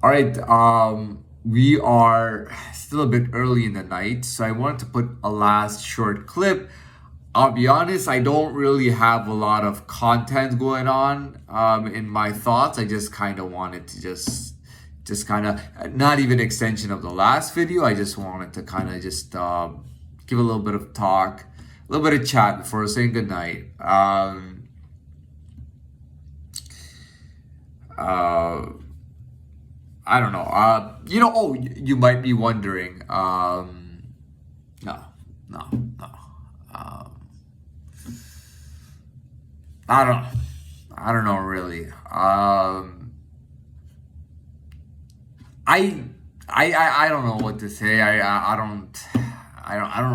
All right, we are still a bit early in the night, so I wanted to put a last short clip. I'll be honest, I don't really have a lot of content going on in my thoughts. I just kind of wanted to just kind of, not even extension of the last video. I just wanted to kind of just give a little bit of talk, a little bit of chat before saying goodnight. I don't know. You might be wondering. No, no, no. Um, I don't know. I don't know really. I, I don't know what to say. I don't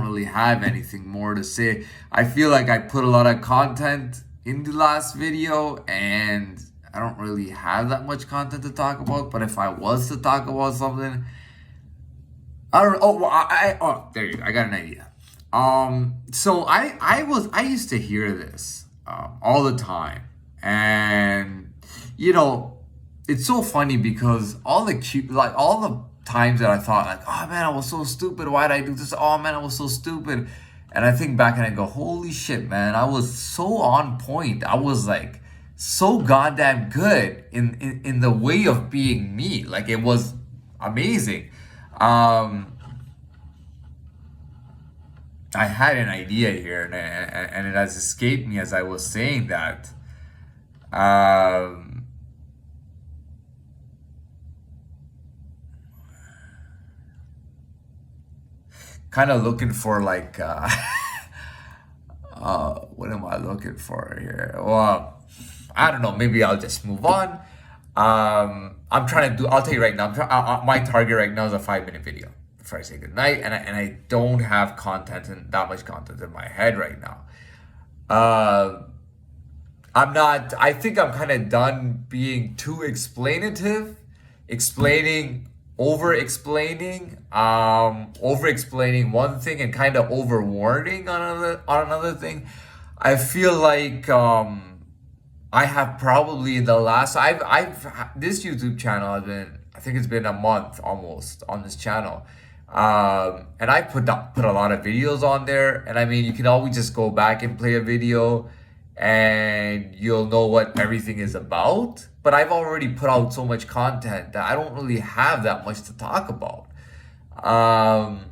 really have anything more to say. I feel like I put a lot of content in the last video, and I don't really have that much content to talk about. But if I was to talk about something, I don't. Oh, well, there you go. I got an idea. So I used to hear this all the time, and you know, it's so funny because all the times that I thought like, oh man, I was so stupid. Why did I do this? Oh man, I was so stupid. And I think back and I go, holy shit, man, I was so on point. I was like so goddamn good in the way of being me. Like it was amazing. Um, I had an idea here, and it has escaped me as I was saying that. Um, Kind of looking for like, what am I looking for here? Well, I don't know. Maybe I'll just move on. I'm trying to do. I'll tell you right now. My target right now is a 5 minute video before I say goodnight, and I don't have content and that much content in my head right now. Uh, I'm not. I think I'm kind of done being too explanative, explaining, over explaining one thing and kind of over warning on another thing. I feel like I have probably in the last I've this YouTube channel has been, I think it's been a month almost on this channel. And I put a lot of videos on there, and I mean you can always just go back and play a video and you'll know what everything is about. But I've already put out so much content that I don't really have that much to talk about. Um,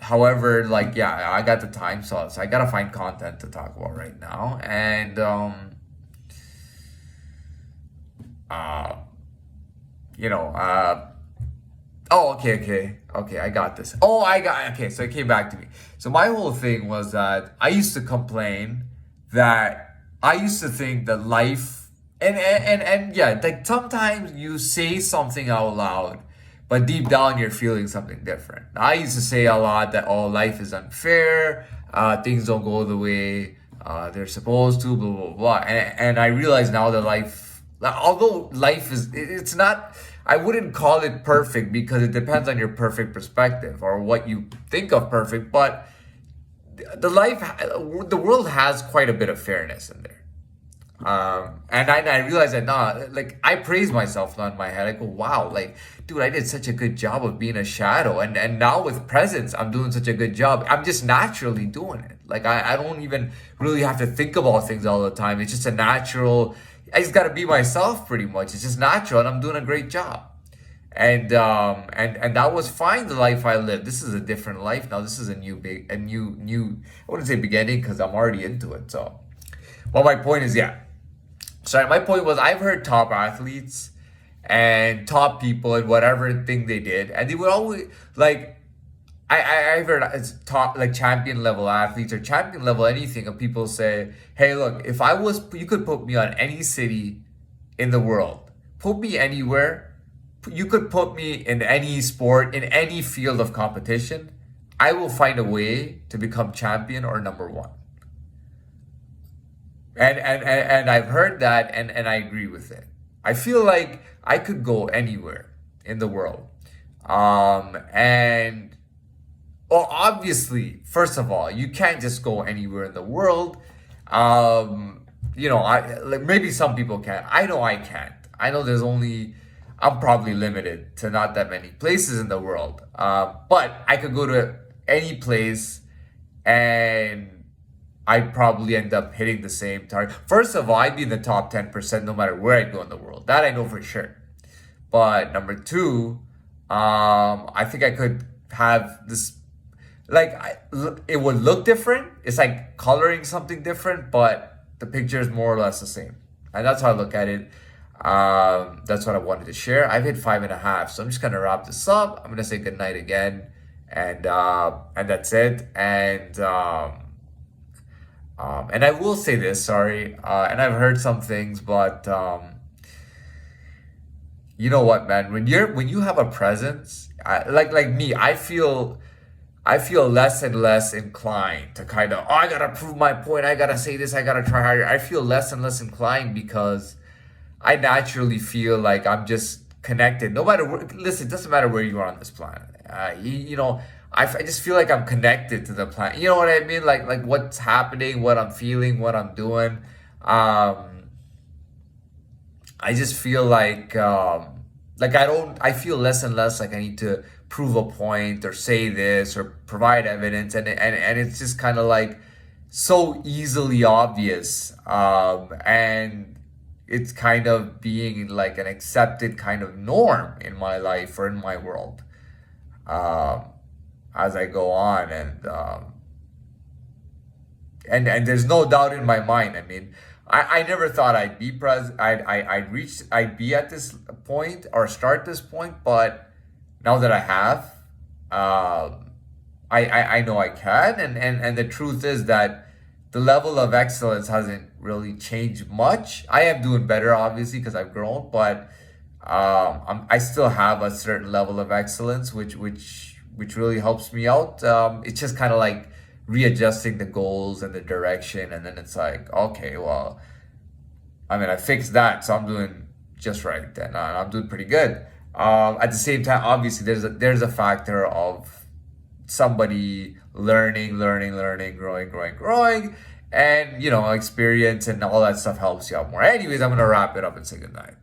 However, like yeah, I got the time slots. So I gotta find content to talk about right now, and uh, you know, oh, okay, I got this. Oh, okay, so it came back to me. So my whole thing was that I used to complain that I used to think that life, and yeah, like sometimes you say something out loud, but deep down you're feeling something different. I used to say a lot that, oh, life is unfair, things don't go the way they're supposed to, blah blah blah. And I realize now that life, although life is, it's not, I wouldn't call it perfect because it depends on your perfect perspective or what you think of perfect. But the world has quite a bit of fairness in there. And I realized that nah, like I praise myself now in my head. I go, wow, like, dude, I did such a good job of being a shadow, and now with presence, I'm doing such a good job. I'm just naturally doing it. Like I don't even really have to think about things all the time. It's just a natural. I just gotta be myself, pretty much. It's just natural, and I'm doing a great job. And that was fine. The life I lived. This is a different life now. This is a new. I wouldn't say beginning because I'm already into it. So, well, my point is, yeah. Sorry, my point was I've heard top athletes and top people and whatever thing they did, and they would always like I've heard it's top like champion level athletes or champion level anything, and people say, "Hey, look, if I was, you could put me on any city in the world, put me anywhere, you could put me in any sport, in any field of competition, I will find a way to become champion or number one." And I've heard that, and I agree with it. I feel like I could go anywhere in the world. And well, obviously, first of all, you can't just go anywhere in the world. I like maybe some people can. I know I can't. I know there's only I'm probably limited to not that many places in the world. But I could go to any place and I'd probably end up hitting the same target. First of all, I'd be in the top 10% no matter where I go in the world. That I know for sure. But number two, I think I could have this, like, it would look different. It's like coloring something different, but the picture is more or less the same. And that's how I look at it. That's what I wanted to share. I've hit 5.5, so I'm just gonna wrap this up. I'm gonna say goodnight again, and that's it. And I will say this, sorry, and I've heard some things, but you know what, man? When you have a presence, like me, I feel less and less inclined to kind of, oh, I gotta prove my point. I gotta say this. I gotta try harder. I feel less and less inclined because I naturally feel like I'm just connected. No matter where, listen, it doesn't matter where you are on this planet. I just feel like I'm connected to the planet. You know what I mean? Like what's happening, what I'm feeling, what I'm doing. I just feel like I feel less and less like I need to prove a point or say this or provide evidence, and it's just kind of like so easily obvious, and it's kind of being like an accepted kind of norm in my life or in my world, um, as I go on, and there's no doubt in my mind. I mean, I never thought I'd be I'd be at this point or start this point, but now that I have, I know I can, and the truth is that the level of excellence hasn't really changed much. I am doing better, obviously, because I've grown, but I still have a certain level of excellence, which really helps me out. It's just kind of like readjusting the goals and the direction, and then it's like, okay, well, I mean, I fixed that, so I'm doing just right then. I'm doing pretty good. At the same time, obviously, there's a factor of somebody learning, growing, and experience and all that stuff helps you out more. Anyways, I'm gonna wrap it up and say goodnight.